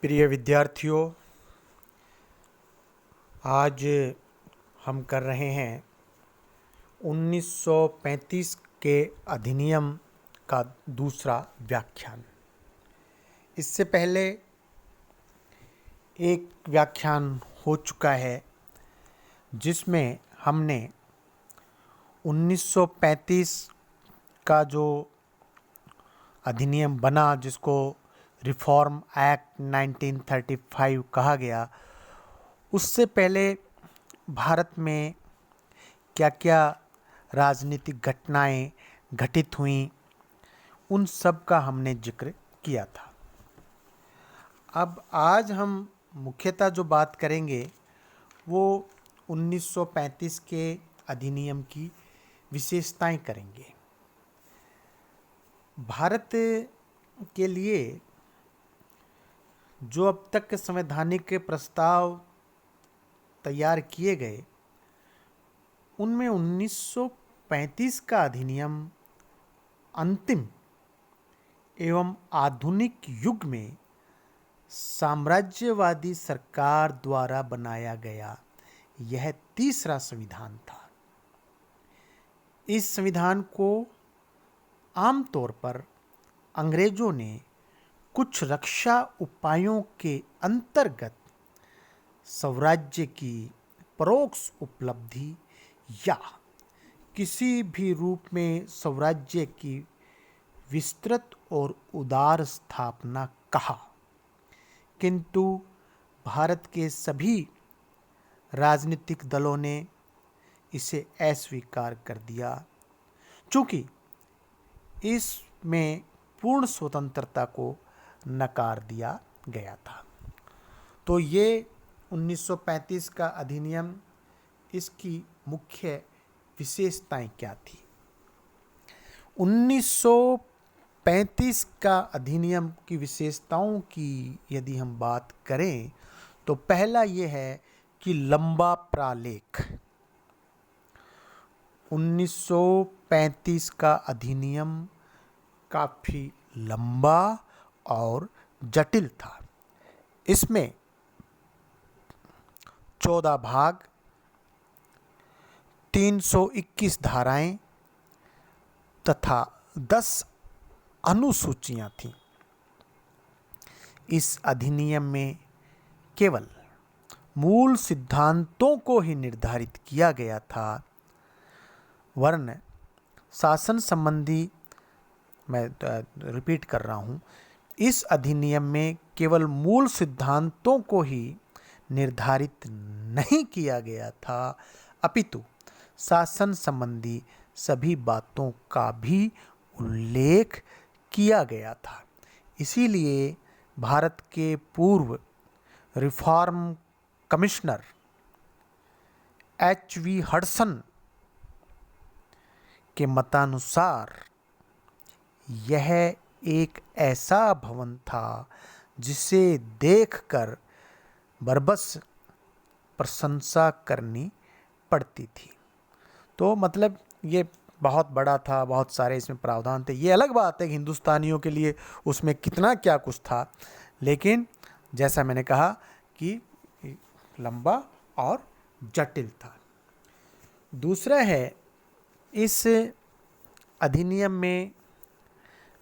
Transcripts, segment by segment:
प्रिय विद्यार्थियों, आज हम कर रहे हैं 1935 के अधिनियम का दूसरा व्याख्यान। इससे पहले एक व्याख्यान हो चुका है जिसमें हमने 1935 का जो अधिनियम बना, जिसको रिफॉर्म एक्ट 1935 कहा गया, उससे पहले भारत में क्या क्या राजनीतिक घटनाएं घटित हुईं, उन सब का हमने जिक्र किया था। अब आज हम मुख्यतः जो बात करेंगे वो 1935 के अधिनियम की विशेषताएं करेंगे। भारत के लिए जो अब तक के संवैधानिक प्रस्ताव तैयार किए गए, उनमें 1935 का अधिनियम अंतिम एवं आधुनिक युग में साम्राज्यवादी सरकार द्वारा बनाया गया यह तीसरा संविधान था। इस संविधान को आमतौर पर अंग्रेजों ने कुछ रक्षा उपायों के अंतर्गत स्वराज्य की परोक्ष उपलब्धि या किसी भी रूप में स्वराज्य की विस्तृत और उदार स्थापना कहा, किंतु भारत के सभी राजनीतिक दलों ने इसे अस्वीकार कर दिया, चूँकि इसमें पूर्ण स्वतंत्रता को नकार दिया गया था। तो ये 1935 का अधिनियम, इसकी मुख्य विशेषताएं क्या थी? 1935 का अधिनियम की विशेषताओं की यदि हम बात करें तो पहला ये है कि लंबा प्रालेख। 1935 का अधिनियम काफ़ी लंबा और जटिल था। इसमें 14 भाग, 321 धाराएं तथा 10 अनुसूचियां थीं। इस अधिनियम में केवल मूल सिद्धांतों को ही निर्धारित किया गया था, वरन शासन संबंधी, मैं रिपीट कर रहा हूँ, इस अधिनियम में केवल मूल सिद्धांतों को ही निर्धारित नहीं किया गया था, अपितु शासन संबंधी सभी बातों का भी उल्लेख किया गया था। इसीलिए भारत के पूर्व रिफॉर्म कमिश्नर H.V. हडसन के मतानुसार यह एक ऐसा भवन था जिसे देखकर बरबस प्रशंसा करनी पड़ती थी। तो मतलब ये बहुत बड़ा था, बहुत सारे इसमें प्रावधान थे। ये अलग बात है कि हिंदुस्तानियों के लिए उसमें कितना क्या कुछ था, लेकिन जैसा मैंने कहा कि लंबा और जटिल था। दूसरा है, इस अधिनियम में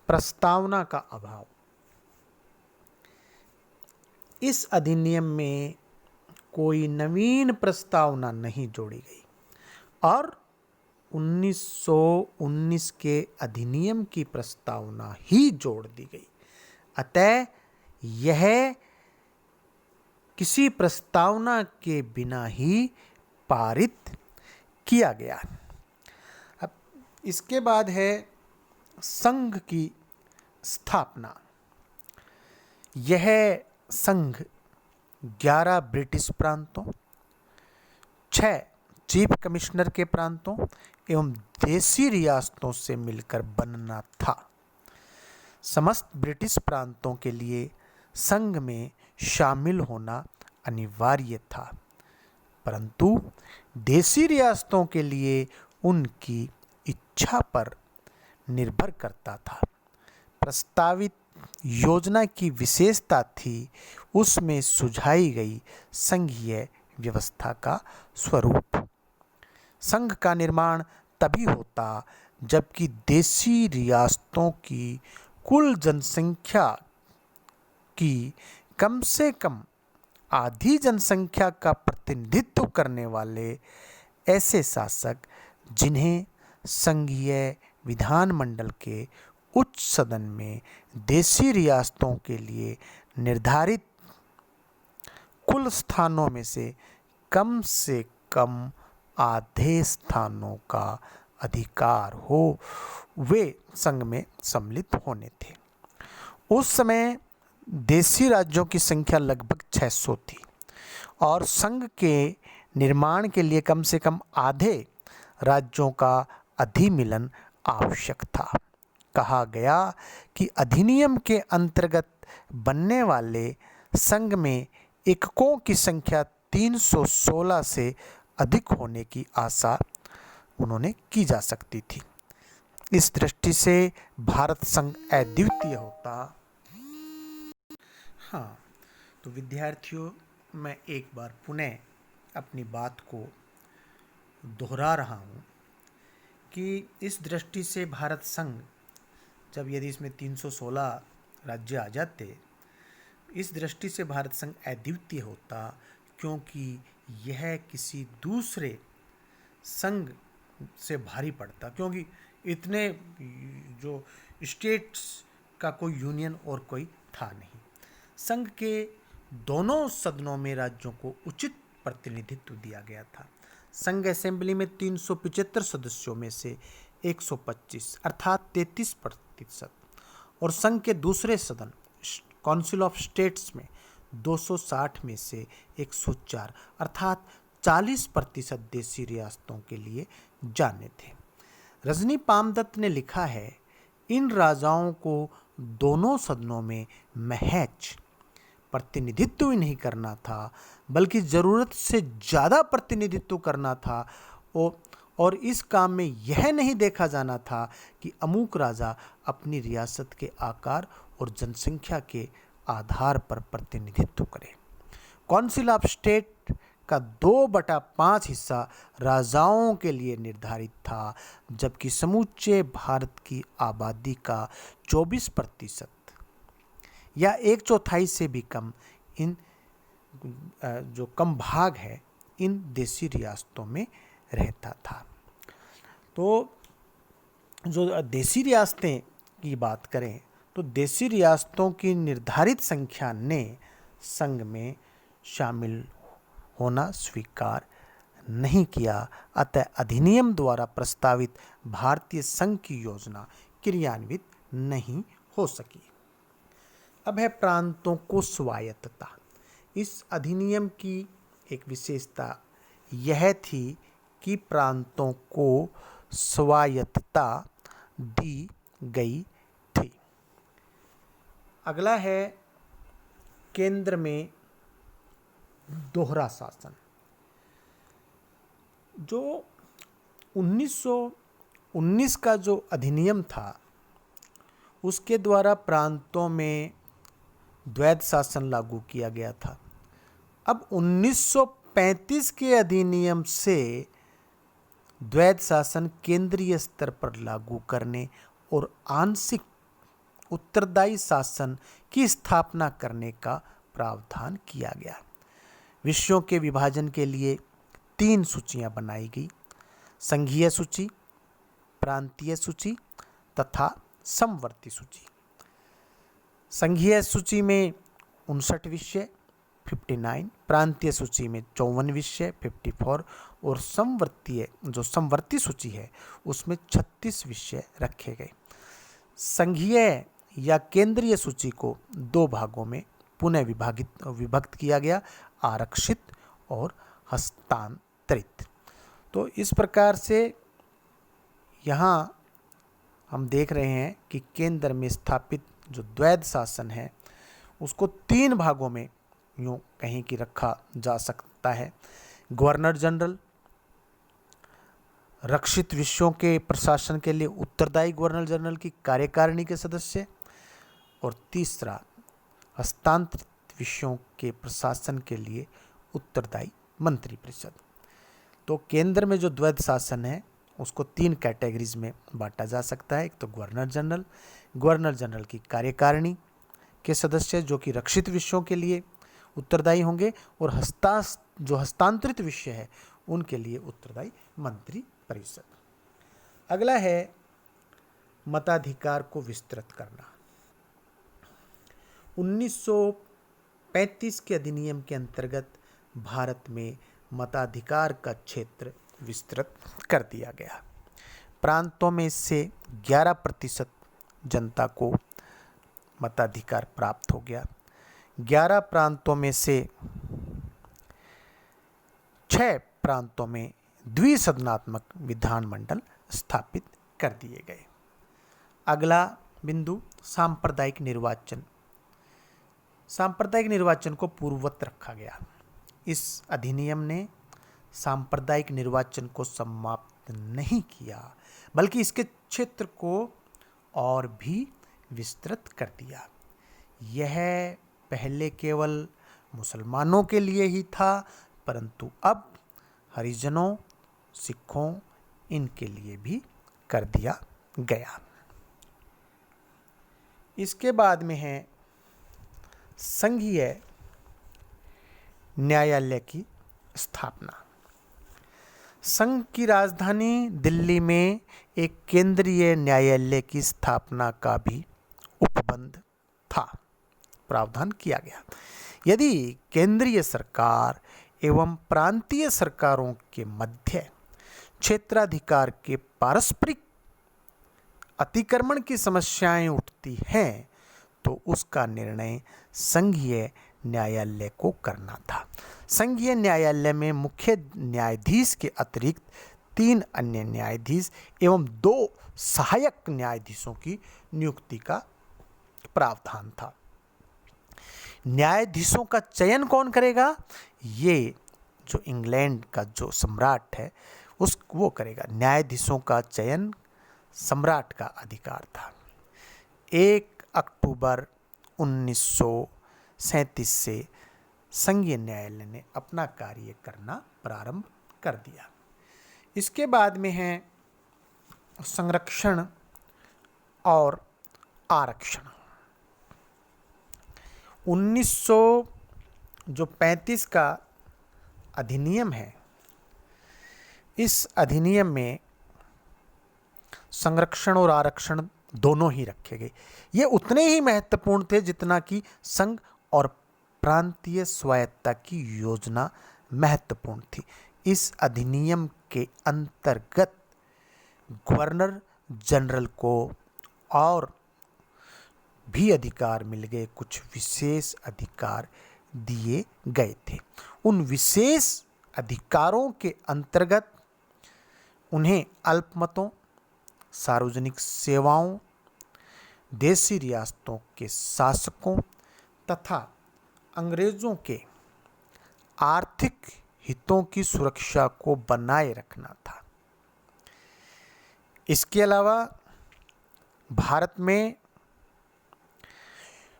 प्रस्तावना का अभाव। इस अधिनियम में कोई नवीन प्रस्तावना नहीं जोड़ी गई और 1919 के अधिनियम की प्रस्तावना ही जोड़ दी गई। अतः यह किसी प्रस्तावना के बिना ही पारित किया गया। अब इसके बाद है संघ की स्थापना। यह संघ 11 ब्रिटिश प्रांतों, 6 चीफ कमिश्नर के प्रांतों एवं देशी रियासतों से मिलकर बनना था। समस्त ब्रिटिश प्रांतों के लिए संघ में शामिल होना अनिवार्य था, परंतु देशी रियासतों के लिए उनकी इच्छा पर निर्भर करता था। प्रस्तावित योजना की विशेषता थी उसमें सुझाई गई संघीय व्यवस्था का स्वरूप। संघ का निर्माण तभी होता जबकि देशी रियासतों की कुल जनसंख्या की कम से कम आधी जनसंख्या का प्रतिनिधित्व करने वाले ऐसे शासक जिन्हें संघीय विधानमंडल के उच्च सदन में देशी रियासतों के लिए निर्धारित कुल स्थानों में से कम आधे स्थानों का अधिकार हो, वे संघ में सम्मिलित होने थे। उस समय देशी राज्यों की संख्या लगभग 600 थी और संघ के निर्माण के लिए कम से कम आधे राज्यों का अधिमिलन आवश्यक था। कहा गया कि अधिनियम के अंतर्गत बनने वाले संघ में एककों की संख्या 316 से अधिक होने की आशा उन्होंने की जा सकती थी। इस दृष्टि से भारत संघ अद्वितीय होता। हाँ, तो विद्यार्थियों, मैं एक बार पुनः अपनी बात को दोहरा रहा हूँ कि इस दृष्टि से भारत संघ, जब यदि इसमें 316 राज्य आ जाते, इस दृष्टि से भारत संघ अद्वितीय होता क्योंकि यह किसी दूसरे संघ से भारी पड़ता, क्योंकि इतने जो स्टेट्स का कोई यूनियन और कोई था नहीं। संघ के दोनों सदनों में राज्यों को उचित प्रतिनिधित्व दिया गया था। संघ असेंबली में 375 सदस्यों में से 125 अर्थात 33% और संघ के दूसरे सदन काउंसिल ऑफ स्टेट्स में 260 में से 104 अर्थात 40% देशी रियासतों के लिए जाने थे। रजनी पामदत्त ने लिखा है, इन राजाओं को दोनों सदनों में महज प्रतिनिधित्व ही नहीं करना था बल्कि ज़रूरत से ज़्यादा प्रतिनिधित्व करना था और इस काम में यह नहीं देखा जाना था कि अमुक राजा अपनी रियासत के आकार और जनसंख्या के आधार पर प्रतिनिधित्व करे। काउंसिल ऑफ स्टेट का 2/5 हिस्सा राजाओं के लिए निर्धारित था, जबकि समूचे भारत की आबादी का 24% या 1/4 से भी कम इन जो कम भाग है इन देशी रियासतों में रहता था। तो जो देशी रियासतें की बात करें तो देशी रियासतों की निर्धारित संख्या ने संघ में शामिल होना स्वीकार नहीं किया, अतः अधिनियम द्वारा प्रस्तावित भारतीय संघ की योजना क्रियान्वित नहीं हो सकी। अब है प्रांतों को स्वायत्तता। इस अधिनियम की एक विशेषता यह थी कि प्रांतों को स्वायत्तता दी गई थी। अगला है केंद्र में दोहरा शासन। जो 1919 का जो अधिनियम था उसके द्वारा प्रांतों में द्वैध शासन लागू किया गया था। अब 1935 के अधिनियम से द्वैध शासन केंद्रीय स्तर पर लागू करने और आंशिक उत्तरदायी शासन की स्थापना करने का प्रावधान किया गया। विषयों के विभाजन के लिए 3 सूचियां बनाई गई, संघीय सूची, प्रांतीय सूची तथा समवर्ती सूची। संघीय सूची में 59 विषय 59, प्रांतीय सूची में 54 विषय 54 और समवर्ती सूची है उसमें 36 विषय रखे गए। संघीय या केंद्रीय सूची को 2 भागों में पुनः विभक्त किया गया, आरक्षित और हस्तांतरित। तो इस प्रकार से यहाँ हम देख रहे हैं कि केंद्र में स्थापित जो द्वैध शासन है उसको 3 भागों में यूँ कहीं की रखा जा सकता है। गवर्नर जनरल, रक्षित विषयों के प्रशासन के लिए उत्तरदायी गवर्नर जनरल की कार्यकारिणी के सदस्य और तीसरा हस्तांतरित विषयों के प्रशासन के लिए उत्तरदायी मंत्रिपरिषद। तो केंद्र में जो द्वैध शासन है उसको 3 कैटेगरीज में बांटा जा सकता है। एक तो गवर्नर जनरल की कार्यकारिणी के सदस्य जो कि रक्षित विषयों के लिए उत्तरदायी होंगे, और जो हस्तांतरित विषय है उनके लिए उत्तरदायी मंत्री परिषद। अगला है मताधिकार को विस्तृत करना। 1935 के अधिनियम के अंतर्गत भारत में मताधिकार का क्षेत्र विस्तृत कर दिया गया। प्रांतों में से 11% जनता को मताधिकार प्राप्त हो गया। 11 प्रांतों में से 6 प्रांतों में द्विसदनात्मक विधानमंडल स्थापित कर दिए गए। अगला बिंदु सांप्रदायिक निर्वाचन। सांप्रदायिक निर्वाचन को पूर्ववत रखा गया। इस अधिनियम ने सांप्रदायिक निर्वाचन को समाप्त नहीं किया, बल्कि इसके क्षेत्र को और भी विस्तृत कर दिया। यह पहले केवल मुसलमानों के लिए ही था, परंतु अब हरिजनों, सिखों, इनके लिए भी कर दिया गया। इसके बाद में है संघीय न्यायालय की स्थापना। संघ की राजधानी दिल्ली में एक केंद्रीय न्यायालय की स्थापना का भी उपबंध था, प्रावधान किया गया। यदि केंद्रीय सरकार एवं प्रांतीय सरकारों के मध्य क्षेत्राधिकार के पारस्परिक अतिक्रमण की समस्याएं उठती हैं तो उसका निर्णय संघीय न्यायालय को करना था। संघीय न्यायालय में मुख्य न्यायाधीश के अतिरिक्त 3 अन्य न्यायाधीश एवं 2 सहायक न्यायाधीशों की नियुक्ति का प्रावधान था। न्यायाधीशों का चयन कौन करेगा? ये जो इंग्लैंड का जो सम्राट है वो करेगा। न्यायाधीशों का चयन सम्राट का अधिकार था। 1 अक्टूबर 1937 से संघीय न्यायालय ने अपना कार्य करना प्रारंभ कर दिया। इसके बाद में है संरक्षण और आरक्षण। 1935 का अधिनियम है, इस अधिनियम में संरक्षण और आरक्षण दोनों ही रखे गए। ये उतने ही महत्वपूर्ण थे जितना कि संघ और प्रांतीय स्वायत्तता की योजना महत्वपूर्ण थी। इस अधिनियम के अंतर्गत गवर्नर जनरल को और भी अधिकार मिल गए, कुछ विशेष अधिकार दिए गए थे। उन विशेष अधिकारों के अंतर्गत उन्हें अल्पमतों, सार्वजनिक सेवाओं, देशी रियासतों के शासकों तथा अंग्रेजों के आर्थिक हितों की सुरक्षा को बनाए रखना था। इसके अलावा भारत में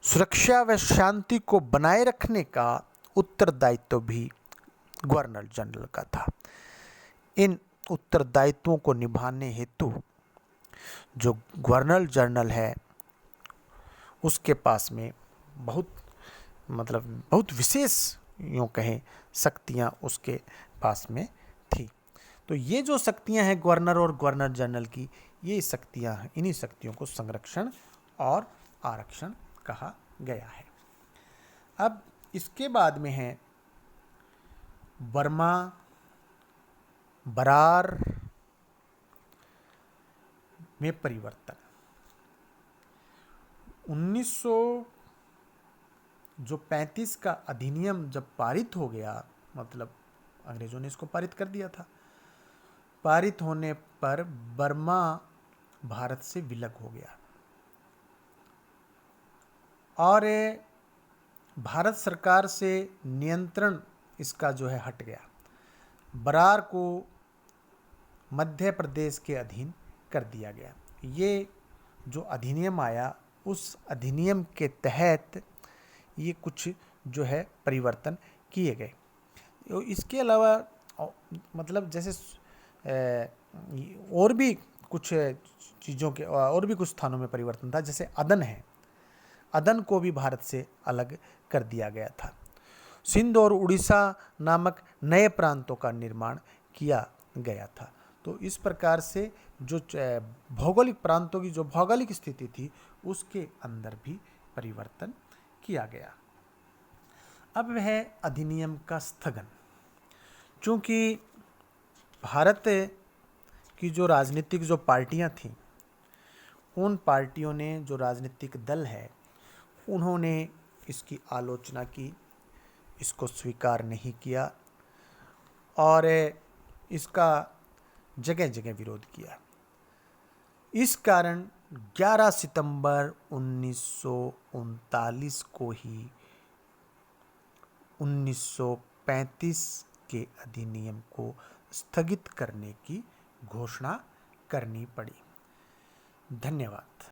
सुरक्षा व शांति को बनाए रखने का उत्तरदायित्व भी गवर्नर जनरल का था। इन उत्तरदायित्वों को निभाने हेतु जो गवर्नर जनरल है उसके पास में बहुत विशेष यूँ कहें शक्तियाँ उसके पास में थी। तो ये जो शक्तियाँ हैं गवर्नर और गवर्नर जनरल की, ये शक्तियाँ हैं, इन्हीं शक्तियों को संरक्षण और आरक्षण कहा गया है। अब इसके बाद में है बर्मा, बरार में परिवर्तन। 1935 का अधिनियम जब पारित हो गया, मतलब अंग्रेजों ने इसको पारित कर दिया था। पारित होने पर बर्मा भारत से विलग हो गया और भारत सरकार से नियंत्रण इसका जो है हट गया। बरार को मध्य प्रदेश के अधीन कर दिया गया। ये जो अधिनियम आया उस अधिनियम के तहत ये कुछ जो है परिवर्तन किए गए। इसके अलावा मतलब जैसे और भी कुछ चीज़ों के और भी कुछ स्थानों में परिवर्तन था, जैसे अदन है, अदन को भी भारत से अलग कर दिया गया था। सिंध और उड़ीसा नामक नए प्रांतों का निर्माण किया गया था। तो इस प्रकार से जो भौगोलिक प्रांतों की जो भौगोलिक स्थिति थी उसके अंदर भी परिवर्तन किया गया। अब वह अधिनियम का स्थगन। चूँकि भारत की जो राजनीतिक जो पार्टियां थीं, उन पार्टियों ने, जो राजनीतिक दल है, उन्होंने इसकी आलोचना की, इसको स्वीकार नहीं किया और इसका जगह जगह विरोध किया। इस कारण 11 सितंबर 1939 को ही 1935 के अधिनियम को स्थगित करने की घोषणा करनी पड़ी। धन्यवाद।